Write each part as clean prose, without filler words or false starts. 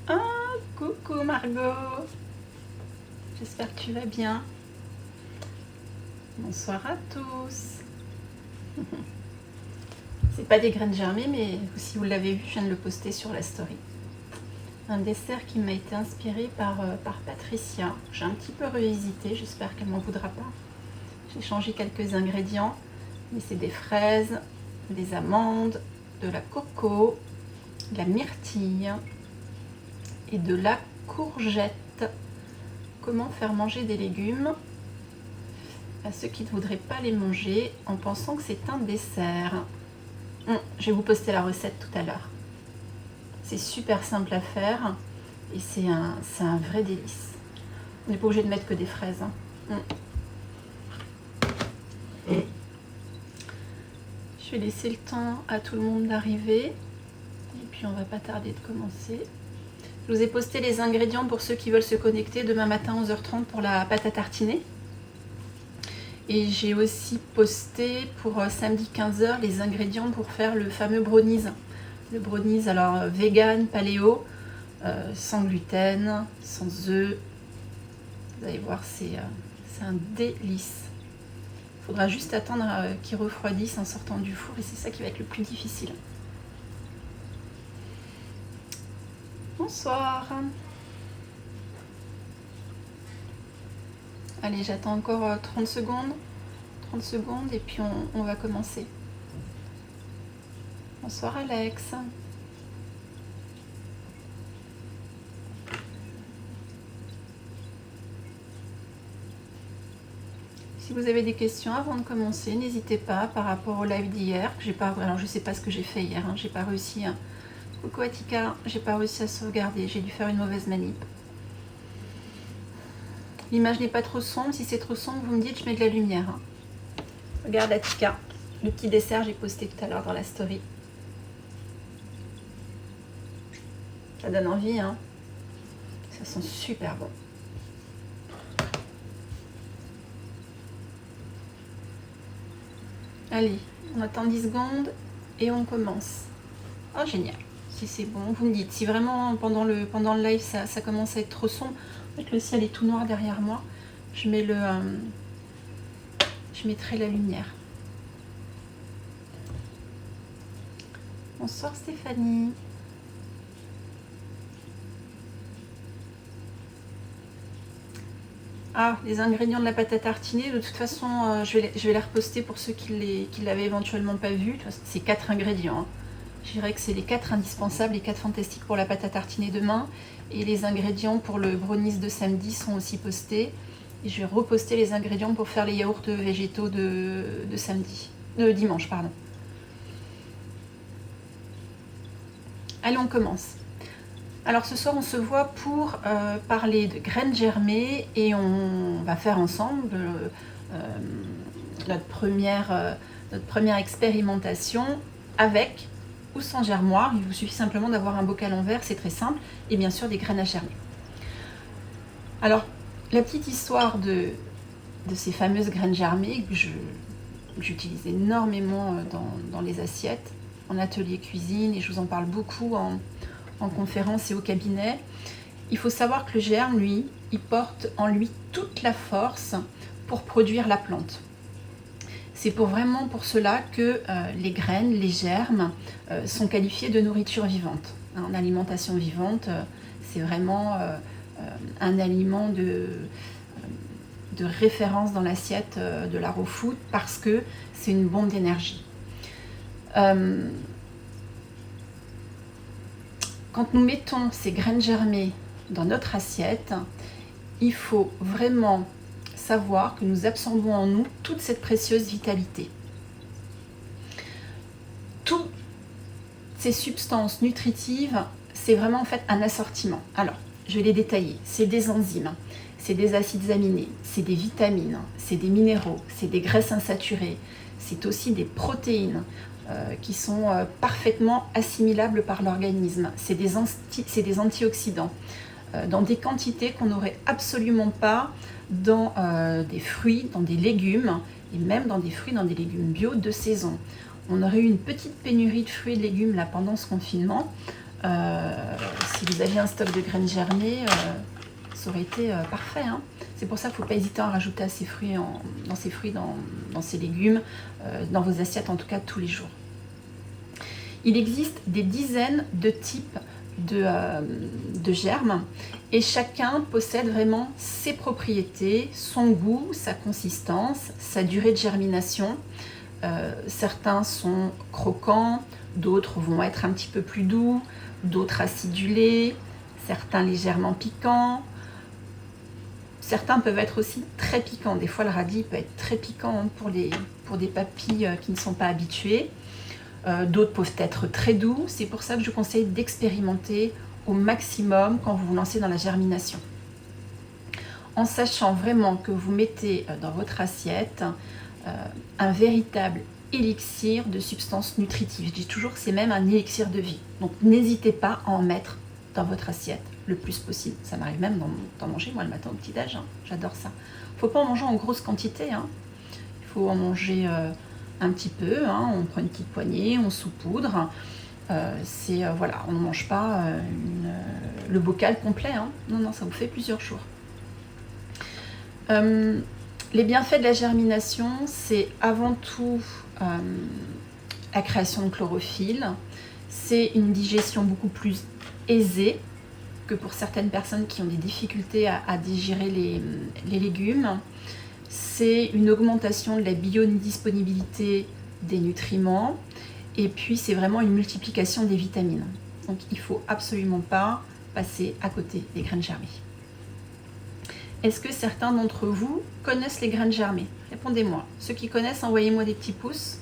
Ah, coucou Margot. J'espère que tu vas bien. Bonsoir à tous. C'est pas des graines germées, mais si vous l'avez vu, je viens de le poster sur la story. Un dessert qui m'a été inspiré par Patricia. J'ai un petit peu revisité, j'espère qu'elle m'en voudra pas. J'ai changé quelques ingrédients, mais c'est des fraises, des amandes, de la coco, de la myrtille et de la courgette. Comment faire manger des légumes à ceux qui ne voudraient pas les manger en pensant que c'est un dessert. Je vais vous poster la recette tout à l'heure. C'est super simple à faire et c'est un vrai délice. On n'est pas obligé de mettre que des fraises. Je vais laisser le temps à tout le monde d'arriver et puis on va pas tarder de commencer. Je vous ai posté les ingrédients pour ceux qui veulent se connecter demain matin 11h30 pour la pâte à tartiner. Et j'ai aussi posté pour samedi 15h les ingrédients pour faire le fameux brownies. Le brownies, alors vegan, paléo, sans gluten, sans œufs. Vous allez voir, c'est un délice. Il faudra juste attendre qu'il refroidisse en sortant du four et c'est ça qui va être le plus difficile. Bonsoir. Allez, j'attends encore 30 secondes. 30 secondes et puis on va commencer. Bonsoir Alex. Si vous avez des questions avant de commencer, n'hésitez pas par rapport au live d'hier. Alors je sais pas ce que j'ai fait hier, j'ai pas réussi. Coucou Atika, j'ai pas réussi à sauvegarder, j'ai dû faire une mauvaise manip. L'image n'est pas trop sombre, si c'est trop sombre, vous me dites, je mets de la lumière. Regarde Atika, le petit dessert j'ai posté tout à l'heure dans la story. Ça donne envie, hein. Ça sent super bon. Allez, on attend 10 secondes et on commence. Oh génial, si c'est bon, vous me dites. Si vraiment pendant le live ça commence à être trop sombre, le ciel est tout noir derrière moi, je mettrai la lumière. Bonsoir Stéphanie. Ah, les ingrédients de la pâte à tartiner, de toute façon, je vais les reposter pour ceux qui l'avaient éventuellement pas vu. C'est 4 ingrédients. Je dirais que c'est les 4 indispensables, les 4 fantastiques pour la pâte à tartiner demain. Et les ingrédients pour le brownies de samedi sont aussi postés. Et je vais reposter les ingrédients pour faire les yaourts végétaux de dimanche, pardon. Allez, on commence. Alors ce soir on se voit pour parler de graines germées et on va faire ensemble notre première expérimentation avec ou sans germoire. Il vous suffit simplement d'avoir un bocal en verre, c'est très simple, et bien sûr des graines à germer. Alors la petite histoire de ces fameuses graines germées que j'utilise énormément dans les assiettes, en atelier cuisine, et je vous en parle beaucoup en conférence et au cabinet. Il faut savoir que le germe, lui, il porte en lui toute la force pour produire la plante. C'est vraiment pour cela que les graines, les germes, sont qualifiés de nourriture vivante. En alimentation vivante, c'est vraiment un aliment de référence dans l'assiette de la raw food parce que c'est une bombe d'énergie. Quand nous mettons ces graines germées dans notre assiette, il faut vraiment savoir que nous absorbons en nous toute cette précieuse vitalité. Toutes ces substances nutritives, c'est vraiment en fait un assortiment. Alors, je vais les détailler. C'est des enzymes, c'est des acides aminés, c'est des vitamines, c'est des minéraux, c'est des graisses insaturées, c'est aussi des protéines qui sont parfaitement assimilables par l'organisme. C'est des antioxydants dans des quantités qu'on n'aurait absolument pas dans des fruits, dans des légumes, et même dans des fruits, dans des légumes bio de saison. On aurait eu une petite pénurie de fruits et de légumes là pendant ce confinement. si vous aviez un stock de graines germées, ça aurait été parfait. Hein. C'est pour ça qu'il ne faut pas hésiter à rajouter ces fruits dans ces légumes, dans vos assiettes en tout cas tous les jours. Il existe des dizaines de types de germes et chacun possède vraiment ses propriétés, son goût, sa consistance, sa durée de germination. Certains sont croquants, d'autres vont être un petit peu plus doux, d'autres acidulés, certains légèrement piquants. Certains peuvent être aussi très piquants. Des fois, le radis peut être très piquant pour des papilles qui ne sont pas habituées. D'autres peuvent être très doux. C'est pour ça que je vous conseille d'expérimenter au maximum quand vous vous lancez dans la germination. En sachant vraiment que vous mettez dans votre assiette un véritable élixir de substances nutritives. Je dis toujours que c'est même un élixir de vie. Donc n'hésitez pas à en mettre dans votre assiette le plus possible. Ça m'arrive même d'en manger moi le matin au petit-déj. Hein. J'adore ça. Il ne faut pas en manger en grosse quantité. Hein. Il faut en manger un petit peu. Hein. On prend une petite poignée, on saupoudre. Voilà, on ne mange pas le bocal complet. Hein. Non, non, ça vous fait plusieurs jours. Les bienfaits de la germination, c'est avant tout la création de chlorophylle. C'est une digestion beaucoup plus aisée que pour certaines personnes qui ont des difficultés à digérer les légumes. C'est une augmentation de la biodisponibilité des nutriments. Et puis, c'est vraiment une multiplication des vitamines. Donc, il ne faut absolument pas passer à côté des graines germées. Est-ce que certains d'entre vous connaissent les graines germées? Répondez-moi. Ceux qui connaissent, envoyez-moi des petits pouces.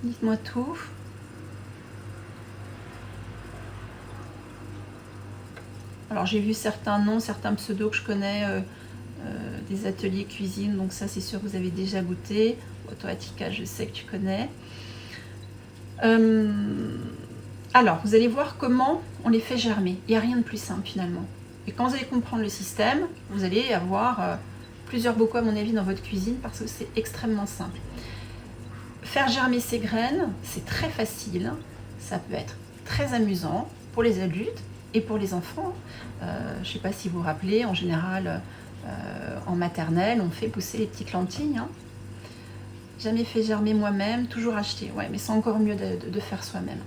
Dites-moi tout. Alors, j'ai vu certains noms, certains pseudos que je connais, des ateliers cuisine. Donc ça, c'est sûr que vous avez déjà goûté. Autoatica, je sais que tu connais. Alors, vous allez voir comment on les fait germer. Il n'y a rien de plus simple finalement. Et quand vous allez comprendre le système, vous allez avoir plusieurs bocaux à mon avis dans votre cuisine parce que c'est extrêmement simple. Faire germer ces graines, c'est très facile. Ça peut être très amusant pour les adultes et pour les enfants. Je ne sais pas si vous vous rappelez, en général, en maternelle, on fait pousser les petites lentilles. Hein. Jamais fait germer moi-même, toujours acheté. Ouais, mais c'est encore mieux de faire soi-même.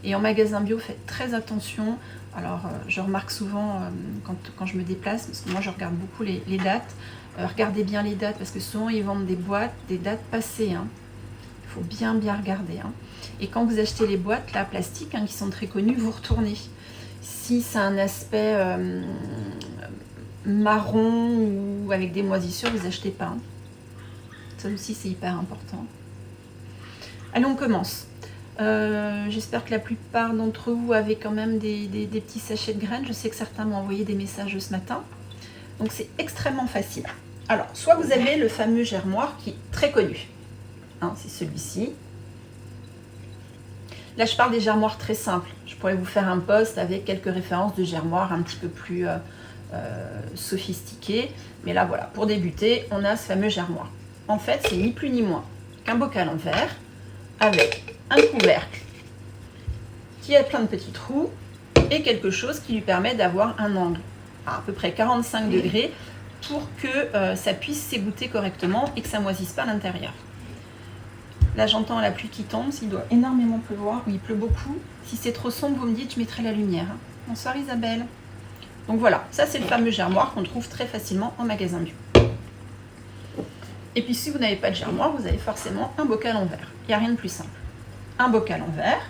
Et en magasin bio, faites très attention. Alors, je remarque souvent quand je me déplace, parce que moi, je regarde beaucoup les dates. Regardez bien les dates, parce que souvent, ils vendent des boîtes, des dates passées. Hein. Il faut bien regarder. Hein. Et quand vous achetez les boîtes, là, plastiques, hein, qui sont très connues, vous retournez. Si c'est un aspect marron ou avec des moisissures, vous achetez pas. Hein. Ça aussi, c'est hyper important. Allez, on commence. J'espère que la plupart d'entre vous avez quand même des petits sachets de graines. Je sais que certains m'ont envoyé des messages ce matin. Donc, c'est extrêmement facile. Alors, soit vous avez le fameux germoir qui est très connu. Hein, c'est celui-ci. Là, je parle des germoirs très simples. Je pourrais vous faire un post avec quelques références de germoirs un petit peu plus sophistiqués. Mais là, voilà, pour débuter, on a ce fameux germoir. En fait, c'est ni plus ni moins qu'un bocal en verre avec un couvercle qui a plein de petits trous et quelque chose qui lui permet d'avoir un angle à peu près 45 degrés pour que ça puisse s'égoutter correctement et que ça ne moisisse pas à l'intérieur. Là, j'entends la pluie qui tombe. S'il doit énormément pleuvoir, ou il pleut beaucoup. Si c'est trop sombre, vous me dites, je mettrai la lumière. Bonsoir Isabelle. Donc voilà, ça c'est le fameux germoir qu'on trouve très facilement en magasin bio. Et puis si vous n'avez pas de germoir, vous avez forcément un bocal en verre. Il n'y a rien de plus simple. Un bocal en verre.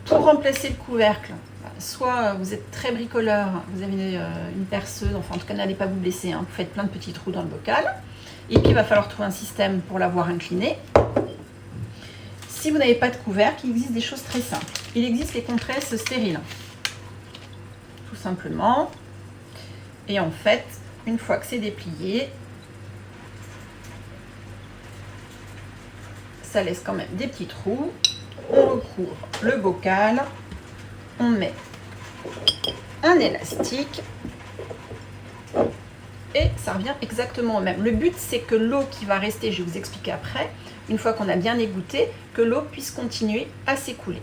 Pour remplacer le couvercle, soit vous êtes très bricoleur, vous avez une perceuse, enfin en tout cas n'allez pas vous blesser, hein, vous faites plein de petits trous dans le bocal. Et puis il va falloir trouver un système pour l'avoir incliné. Si vous n'avez pas de couvercle, il existe des choses très simples. Il existe les compresses stériles. Tout simplement. Et en fait, une fois que c'est déplié, ça laisse quand même des petits trous. On recouvre le bocal. On met un élastique. Et ça revient exactement au même. Le but, c'est que l'eau qui va rester, je vais vous expliquer après, une fois qu'on a bien égoutté, que l'eau puisse continuer à s'écouler.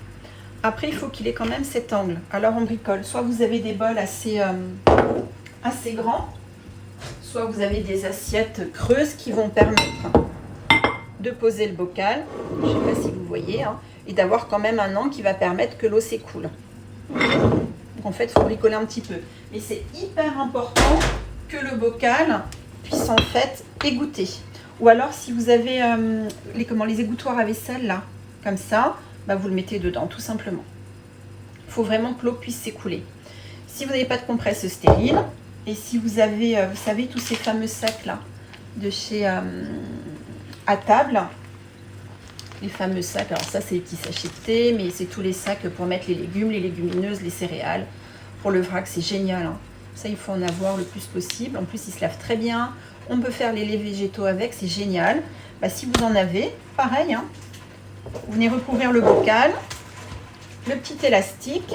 Après, il faut qu'il ait quand même cet angle. Alors on bricole. Soit vous avez des bols assez grands, soit vous avez des assiettes creuses qui vont permettre de poser le bocal, je ne sais pas si vous voyez, hein, et d'avoir quand même un angle qui va permettre que l'eau s'écoule. Donc en fait, il faut bricoler un petit peu. Mais c'est hyper important que le bocal puisse en fait égoutter. Ou alors si vous avez les égouttoirs à vaisselle là, comme ça, bah, vous le mettez dedans tout simplement. Il faut vraiment que l'eau puisse s'écouler. Si vous n'avez pas de compresse stérile, et si vous avez, vous savez, tous ces fameux sacs là, de chez à table, les fameux sacs, alors ça c'est les petits sachets de thé, mais c'est tous les sacs pour mettre les légumes, les légumineuses, les céréales. Pour le vrac, c'est génial, hein. Ça, il faut en avoir le plus possible. En plus, il se lave très bien. On peut faire les laits végétaux avec, c'est génial. Bah, si vous en avez, pareil, hein, vous venez recouvrir le bocal, le petit élastique,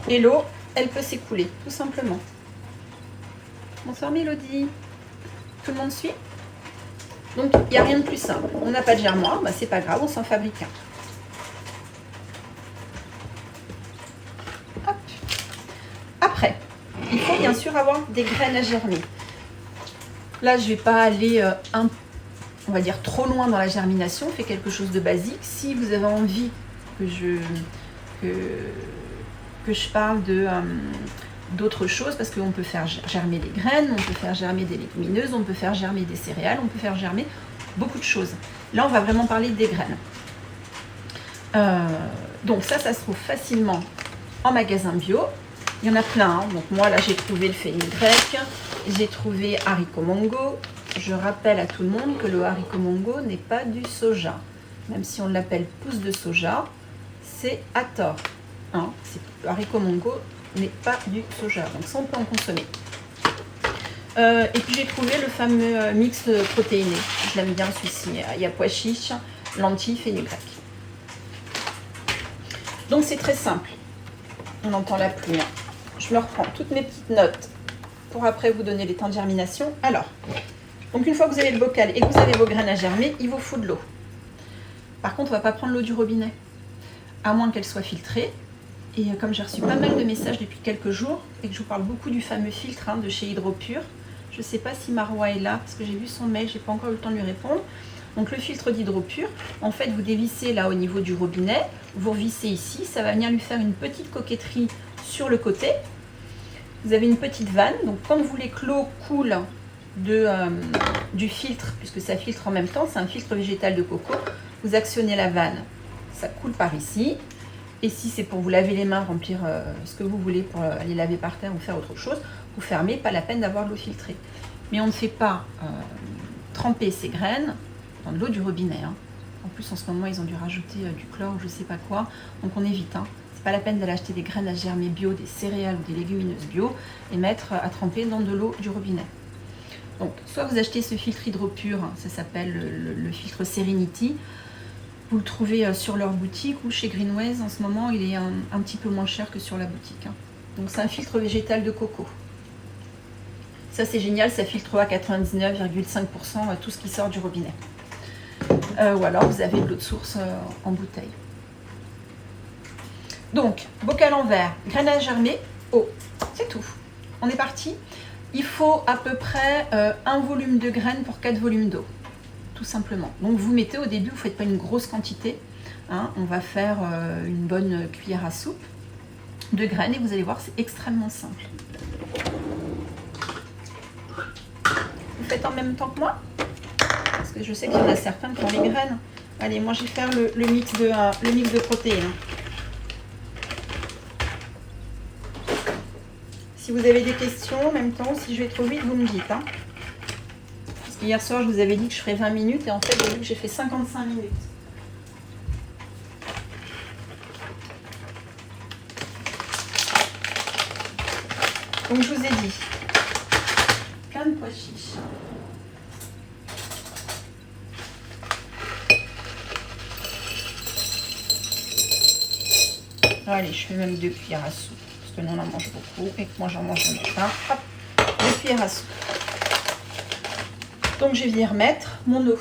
et l'eau, elle peut s'écouler, tout simplement. Bonsoir Mélodie. Tout le monde suit? Donc, il n'y a rien de plus simple. On n'a pas de germoir, bah, c'est pas grave, on s'en fabrique un. Hop. Après, il faut bien sûr avoir des graines à germer. Là, je ne vais pas aller, on va dire, trop loin dans la germination. On fait quelque chose de basique. Si vous avez envie que je parle d'autres choses, parce qu'on peut faire germer des graines, on peut faire germer des légumineuses, on peut faire germer des céréales, on peut faire germer beaucoup de choses. Là, on va vraiment parler des graines. Donc ça se trouve facilement en magasin bio. Il y en a plein, hein. Donc moi, là, j'ai trouvé le fenugrec, j'ai trouvé haricot mongo. Je rappelle à tout le monde que le haricot mongo n'est pas du soja. Même si on l'appelle pousse de soja, c'est à tort. Hein. Le haricot mongo n'est pas du soja, donc ça on peut en consommer. Et puis j'ai trouvé le fameux mix protéiné. Je l'aime bien celui-ci. Il y a pois chiches, lentilles, fenugrec. Donc c'est très simple. On entend la pluie. Hein. Je me reprends toutes mes petites notes pour après vous donner les temps de germination. Alors, donc une fois que vous avez le bocal et que vous avez vos graines à germer, il vous faut de l'eau. Par contre, on ne va pas prendre l'eau du robinet, à moins qu'elle soit filtrée. Et comme j'ai reçu pas mal de messages depuis quelques jours, et que je vous parle beaucoup du fameux filtre de chez Hydropure, je ne sais pas si Marois est là, parce que j'ai vu son mail, je n'ai pas encore eu le temps de lui répondre. Donc le filtre d'Hydropure, en fait, vous dévissez là au niveau du robinet, vous revissez ici, ça va venir lui faire une petite coquetterie sur le côté. Vous avez une petite vanne, donc quand vous voulez que l'eau coule du filtre, puisque ça filtre en même temps, c'est un filtre végétal de coco, vous actionnez la vanne, ça coule par ici. Et si c'est pour vous laver les mains, remplir ce que vous voulez pour aller laver par terre ou faire autre chose, vous fermez, pas la peine d'avoir de l'eau filtrée. Mais on ne fait pas tremper ces graines dans de l'eau du robinet. Hein. En plus, en ce moment, ils ont dû rajouter du chlore ou je ne sais pas quoi. Donc on évite. Hein. C'est pas la peine d'aller acheter des graines à germer bio, des céréales ou des légumineuses bio et mettre à tremper dans de l'eau du robinet. Donc, soit vous achetez ce filtre Hydropure, ça s'appelle le filtre Serenity. Vous le trouvez sur leur boutique ou chez Greenways. En ce moment, il est un petit peu moins cher que sur la boutique. Hein. Donc, c'est un filtre végétal de coco. Ça, c'est génial. Ça filtre à 99,5% tout ce qui sort du robinet. Ou alors, vous avez de l'eau de source en bouteille. Donc, bocal en verre, graines à germer, eau. C'est tout. On est parti. Il faut à peu près un volume de graines pour 4 volumes d'eau. Tout simplement. Donc vous mettez au début, vous ne faites pas une grosse quantité. Hein, on va faire une bonne cuillère à soupe de graines et vous allez voir, c'est extrêmement simple. Vous faites en même temps que moi? Parce que je sais qu'il y en a certains qui ont les graines. Allez, moi je vais faire le mix de protéines. Si vous avez des questions en même temps, si je vais trop vite, vous me dites. Hein. Parce qu'hier soir, je vous avais dit que je ferais 20 minutes et en fait, j'ai vu que j'ai fait 55 minutes. Donc, je vous ai dit, plein de pois chiches. Allez, je fais même 2 cuillères à soupe. Parce que nous, on en mange beaucoup et que moi, j'en mange le matin. Hop, 2 cuillères à soupe. Donc, je vais y remettre mon eau.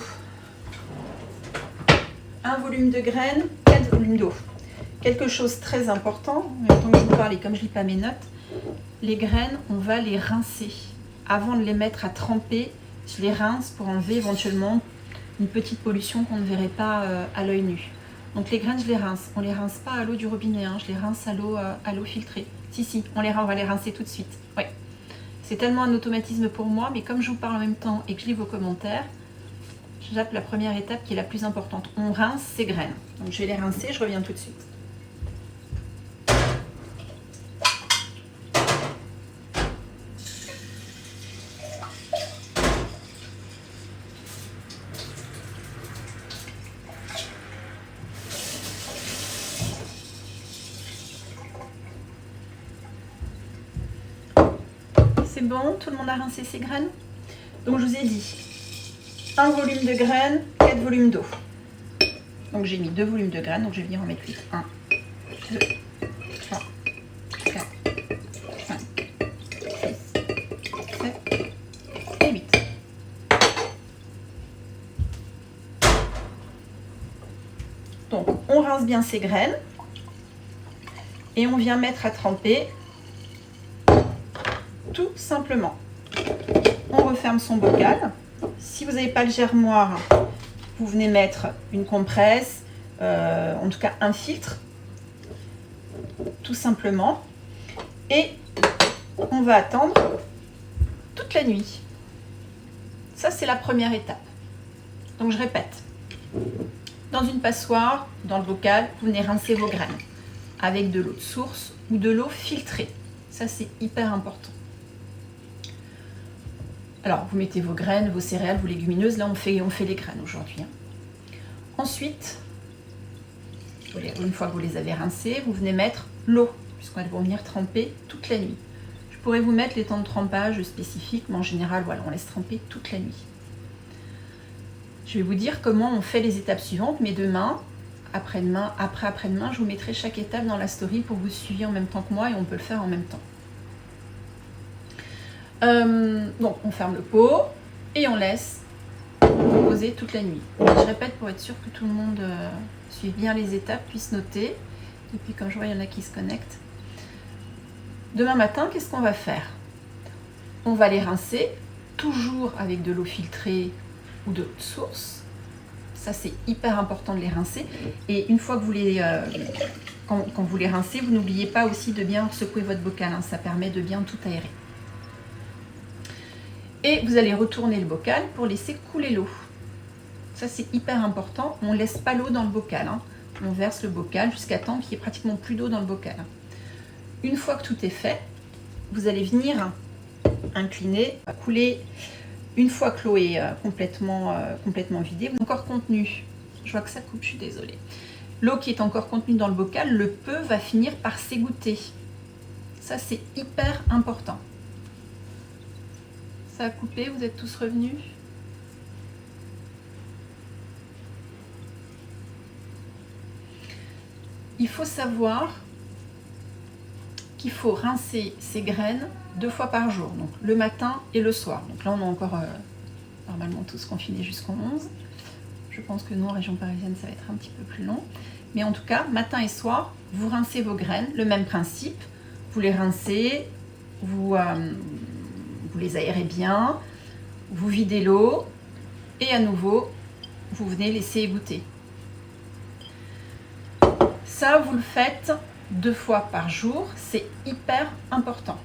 un volume de graines, 4 volumes d'eau. Quelque chose de très important, en même temps que je vous parle et comme je ne lis pas mes notes, les graines, on va les rincer. Avant de les mettre à tremper, je les rince pour enlever éventuellement une petite pollution qu'on ne verrait pas à l'œil nu. Donc les graines, je les rince. On ne les rince pas à l'eau du robinet, hein. Je les rince à l'eau filtrée. Si, on va les rincer tout de suite. Ouais. C'est tellement un automatisme pour moi, mais comme je vous parle en même temps et que je lis vos commentaires, je zappe la première étape qui est la plus importante. On rince ces graines. Donc je vais les rincer, je reviens tout de suite. C'est bon, tout le monde a rincé ses graines. Donc je vous ai dit, un volume de graines, 4 volumes d'eau. Donc j'ai mis 2 volumes de graines, donc je vais venir en mettre 8. 1, 2, 3, 4, 5, 6, 7 et 8. Donc on rince bien ces graines et on vient mettre à tremper tout simplement. On referme son bocal. Si vous n'avez pas le germoir, vous venez mettre une compresse, en tout cas un filtre, tout simplement. Et on va attendre toute la nuit. Ça, c'est la première étape. Donc, je répète. Dans une passoire, dans le bocal, vous venez rincer vos graines avec de l'eau de source ou de l'eau filtrée. Ça, c'est hyper important. Alors, vous mettez vos graines, vos céréales, vos légumineuses. Là, on fait les graines aujourd'hui. Ensuite, une fois que vous les avez rincées, vous venez mettre l'eau, puisqu'elles vont venir tremper toute la nuit. Je pourrais vous mettre les temps de trempage spécifiques, mais en général, voilà, on laisse tremper toute la nuit. Je vais vous dire comment on fait les étapes suivantes, mais demain, après-demain, après-demain, je vous mettrai chaque étape dans la story pour que vous suiviez en même temps que moi et on peut le faire en même temps. Donc on ferme le pot et on laisse reposer toute la nuit. Je répète pour être sûr que tout le monde suive bien les étapes, puisse noter. Et puis comme je vois, il y en a qui se connectent. Demain matin, qu'est-ce qu'on va faire? On va les rincer, toujours avec de l'eau filtrée ou de l'eau de source. Ça, c'est hyper important de les rincer. Et une fois que vous les... quand vous les rincez, vous n'oubliez pas aussi de bien secouer votre bocal. Hein, ça permet de bien tout aérer. Et vous allez retourner le bocal pour laisser couler l'eau. Ça, c'est hyper important. On ne laisse pas l'eau dans le bocal. Hein. On verse le bocal jusqu'à temps qu'il n'y ait pratiquement plus d'eau dans le bocal. Une fois que tout est fait, vous allez venir incliner, couler. Une fois que l'eau est complètement vidée, vous avez encore contenu. Je vois que ça coupe, je suis désolée. L'eau qui est encore contenue dans le bocal, le peu va finir par s'égoutter. Ça, c'est hyper important. Ça a coupé, vous êtes tous revenus? Il faut savoir qu'il faut rincer ses graines 2 fois par jour, donc le matin et le soir. Donc là, on est encore normalement tous confinés jusqu'au 11. Je pense que nous, en région parisienne, ça va être un petit peu plus long. Mais en tout cas, matin et soir, vous rincez vos graines, le même principe. Vous les rincez, vous les aérez bien, vous videz l'eau et à nouveau, vous venez laisser égoutter. Ça, vous le faites 2 fois par jour, c'est hyper important.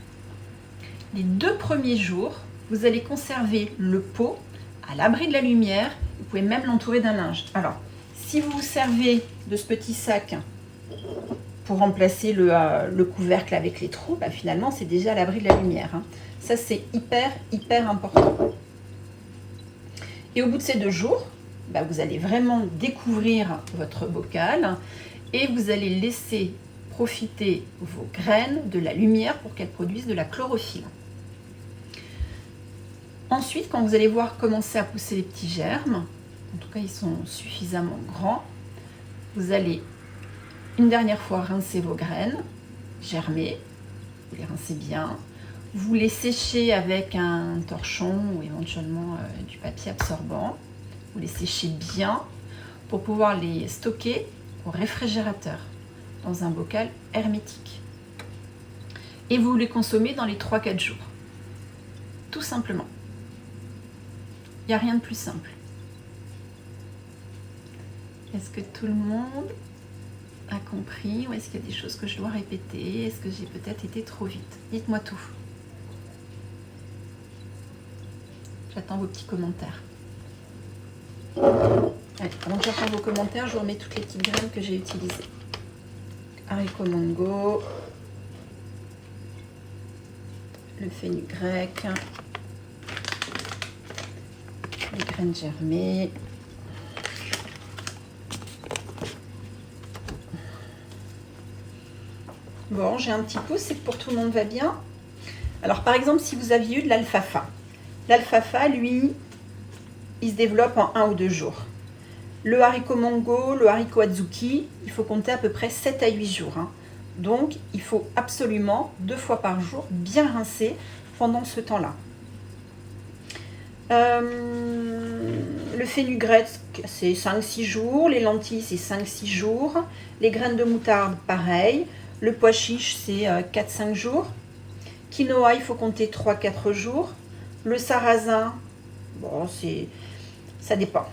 Les 2 premiers jours, vous allez conserver le pot à l'abri de la lumière. Vous pouvez même l'entourer d'un linge. Alors, si vous vous servez de ce petit sac pour remplacer le couvercle avec les trous, bah, finalement, c'est déjà à l'abri de la lumière. Hein. Ça, c'est hyper important. Et au bout de ces 2 jours, bah, vous allez vraiment découvrir votre bocal et vous allez laisser profiter vos graines de la lumière pour qu'elles produisent de la chlorophylle. Ensuite, quand vous allez voir commencer à pousser les petits germes, en tout cas ils sont suffisamment grands, vous allez une dernière fois rincer vos graines, germer, vous les rincez bien, vous les séchez avec un torchon ou éventuellement du papier absorbant, vous les séchez bien, pour pouvoir les stocker au réfrigérateur dans un bocal hermétique. Et vous les consommez dans les 3-4 jours. Tout simplement. Il n'y a rien de plus simple. Est-ce que tout le monde a compris ou est-ce qu'il y a des choses que je dois répéter? Est-ce que j'ai peut-être été trop vite? Dites-moi tout. J'attends vos petits commentaires. Allez, avant que j'attends vos commentaires, je vous remets toutes les petites graines que j'ai utilisées. Haricots mango, le fenugrec, les graines germées, bon, j'ai un petit pouce, c'est que pour tout le monde va bien. Alors par exemple, si vous aviez eu de l'alfalfa, lui, il se développe en 1 ou 2 jours. Le haricot mango, le haricot azuki, il faut compter à peu près 7 à 8 jours. Hein. Donc, il faut absolument 2 fois par jour bien rincer pendant ce temps-là. Le fenugrec, c'est 5-6 jours. Les lentilles, c'est 5-6 jours. Les graines de moutarde, pareil. Le pois chiche, c'est 4-5 jours. Quinoa, il faut compter 3-4 jours. Le sarrasin, bon, ça dépend.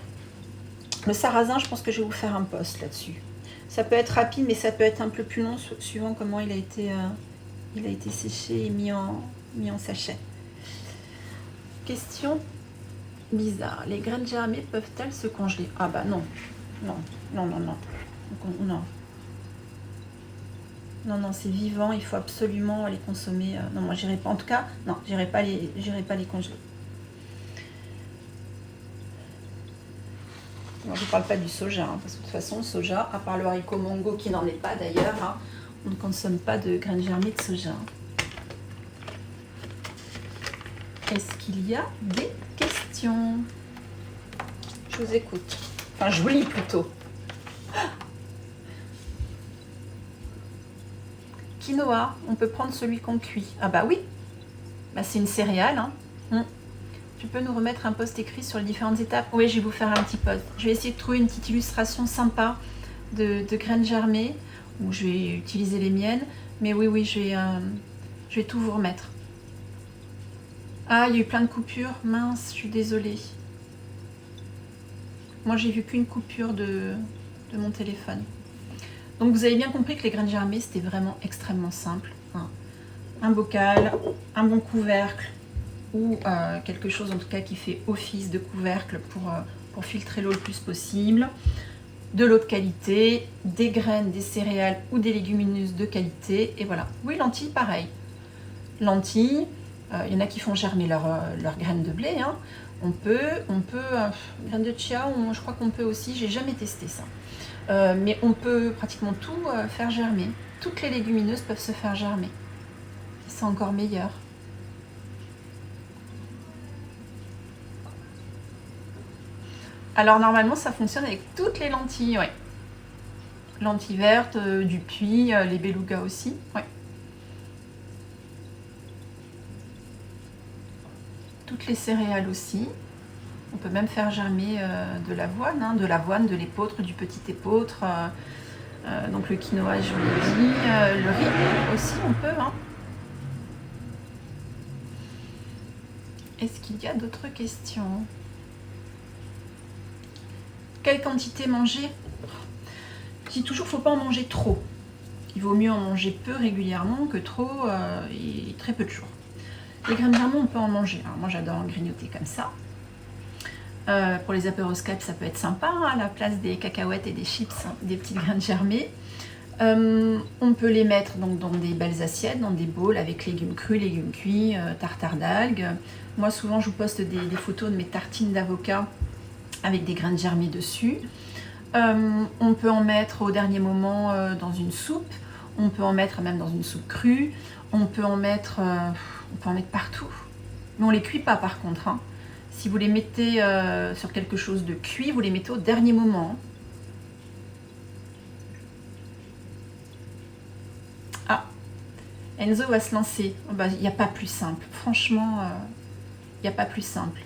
Le sarrasin, je pense que je vais vous faire un post là-dessus. Ça peut être rapide, mais ça peut être un peu plus long, suivant comment il a été séché et mis en sachet. Question bizarre. Les graines germées peuvent-elles se congeler? Ah bah non. Non. Non, c'est vivant, il faut absolument les consommer. Non, moi j'irai pas, en tout cas, non, j'irai pas les congeler. Alors, je ne parle pas du soja, hein, parce que de toute façon, le soja, à part le haricot mango qui n'en est pas d'ailleurs, hein, on ne consomme pas de graines germées de soja. Est-ce qu'il y a des questions? Je vous écoute. Enfin, je vous lis plutôt. Quinoa, on peut prendre celui qu'on cuit. Ah bah oui, bah, c'est une céréale. Hein. Tu peux nous remettre un post écrit sur les différentes étapes? Oui, je vais vous faire un petit post. Je vais essayer de trouver une petite illustration sympa de graines germées, où je vais utiliser les miennes. Mais oui, je vais tout vous remettre. Ah, il y a eu plein de coupures. Mince, je suis désolée. Moi, j'ai vu qu'une coupure de mon téléphone. Donc, vous avez bien compris que les graines germées, c'était vraiment extrêmement simple. Hein. Un bocal, un bon couvercle, ou quelque chose en tout cas qui fait office de couvercle pour filtrer l'eau le plus possible, de l'eau de qualité, des graines, des céréales ou des légumineuses de qualité, et voilà. Oui, lentilles, pareil. Lentilles, il y en a qui font germer leurs graines de blé, hein. On peut graines de chia, je crois qu'on peut aussi, j'ai jamais testé ça. Mais on peut pratiquement tout faire germer. Toutes les légumineuses peuvent se faire germer. C'est encore meilleur. Alors normalement ça fonctionne avec toutes les lentilles, ouais. Lentilles vertes, du puits, les belugas aussi, ouais. Toutes les céréales aussi. On peut même faire germer de l'avoine, hein, de l'épeautre, du petit épeautre. Donc le quinoa, je vous l'ai dit. Le riz aussi, on peut. Hein. Est-ce qu'il y a d'autres questions? Quelle quantité manger? Je dis toujours, il ne faut pas en manger trop. Il vaut mieux en manger peu régulièrement que trop et très peu de jours. Les graines germées, on peut en manger. Alors moi, j'adore en grignoter comme ça. Pour les apéroscapes, ça peut être sympa, hein, à la place des cacahuètes et des chips, hein, des petites graines germées. On peut les mettre donc, dans des belles assiettes, dans des bowls avec légumes crus, légumes cuits, tartare d'algues. Moi, souvent, je vous poste des photos de mes tartines d'avocat avec des graines germées dessus. On peut en mettre au dernier moment dans une soupe. On peut en mettre même dans une soupe crue. On peut en mettre partout. Mais on ne les cuit pas par contre. Hein. Si vous les mettez sur quelque chose de cuit, vous les mettez au dernier moment. Ah, Enzo va se lancer. Il n'y a pas plus simple. Franchement, il n'y a pas plus simple.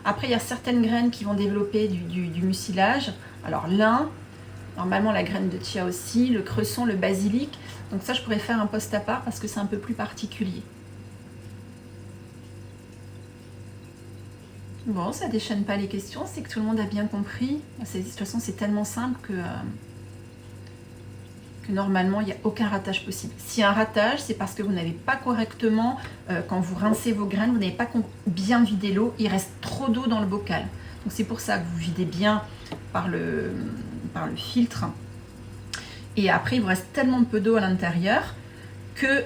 Après, il y a certaines graines qui vont développer du mucilage. Alors l'un, normalement la graine de chia aussi, le cresson, le basilic. Donc ça, je pourrais faire un post à part parce que c'est un peu plus particulier. Bon, ça déchaîne pas les questions, c'est que tout le monde a bien compris. De toute façon, c'est tellement simple que normalement, il n'y a aucun ratage possible. S'il y a un ratage, c'est parce que vous n'avez pas correctement, quand vous rincez vos graines, vous n'avez pas bien vidé l'eau, il reste trop d'eau dans le bocal. Donc c'est pour ça que vous videz bien par le filtre. Et après, il vous reste tellement peu d'eau à l'intérieur que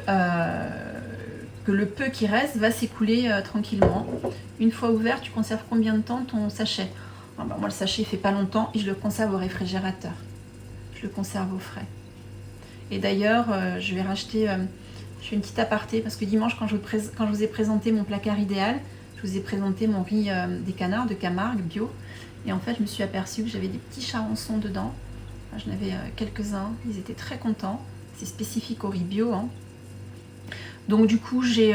le peu qui reste va s'écouler tranquillement. Une fois ouvert, tu conserves combien de temps ton sachet? Moi, le sachet, il fait pas longtemps et je le conserve au réfrigérateur. Je le conserve au frais. Et d'ailleurs, je vais racheter, je fais une petite aparté parce que dimanche, quand je vous ai présenté mon placard idéal, je vous ai présenté mon riz des canards de Camargue bio. Et en fait, je me suis aperçue que j'avais des petits charançons dedans. Enfin, j'en avais quelques-uns, ils étaient très contents. C'est spécifique au riz bio. Hein. Donc du coup, j'étais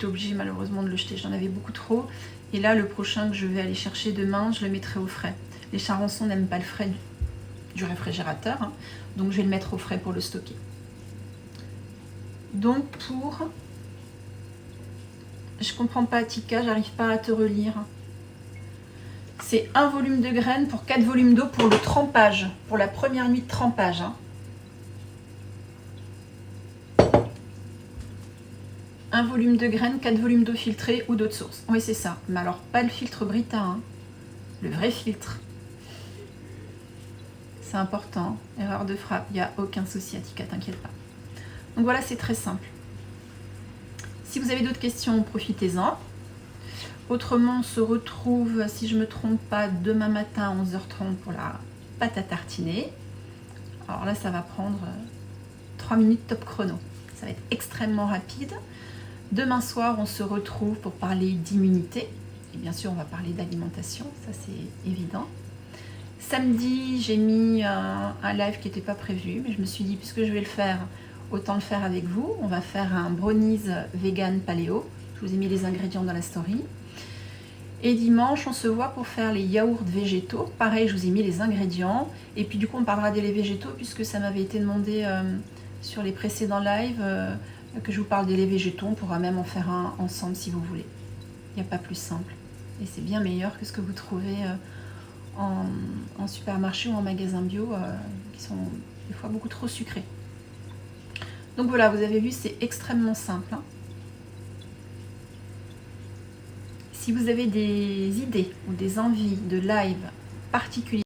obligée malheureusement de le jeter. J'en avais beaucoup trop. Et là, le prochain que je vais aller chercher demain, je le mettrai au frais. Les charançons n'aiment pas le frais du réfrigérateur. Hein. Donc je vais le mettre au frais pour le stocker. Donc pour... Je comprends pas, Tika, j'arrive pas à te relire. C'est 1 volume de graines pour 4 volumes d'eau pour le trempage, pour la première nuit de trempage. Hein. 1 volume de graines, 4 volumes d'eau filtrée ou d'eau de source. Oui, c'est ça. Mais alors, pas le filtre Brita, hein. Le vrai filtre. C'est important. Erreur de frappe, il n'y a aucun souci, Atika, t'inquiète pas. Donc voilà, c'est très simple. Si vous avez d'autres questions, profitez-en. Autrement, on se retrouve, si je ne me trompe pas, demain matin à 11h30 pour la pâte à tartiner. Alors là, ça va prendre 3 minutes top chrono. Ça va être extrêmement rapide. Demain soir, on se retrouve pour parler d'immunité. Et bien sûr, on va parler d'alimentation, ça c'est évident. Samedi, j'ai mis un live qui n'était pas prévu, mais je me suis dit, puisque je vais le faire, autant le faire avec vous. On va faire un brownies vegan paléo. Je vous ai mis les ingrédients dans la story. Et dimanche, on se voit pour faire les yaourts végétaux. Pareil, je vous ai mis les ingrédients. Et puis du coup, on parlera des laits végétaux, puisque ça m'avait été demandé sur les précédents lives que je vous parle des laits végétaux. On pourra même en faire un ensemble si vous voulez. Il n'y a pas plus simple. Et c'est bien meilleur que ce que vous trouvez en supermarché ou en magasin bio, qui sont des fois beaucoup trop sucrés. Donc voilà, vous avez vu, c'est extrêmement simple. Hein. Si vous avez des idées ou des envies de live particuliers,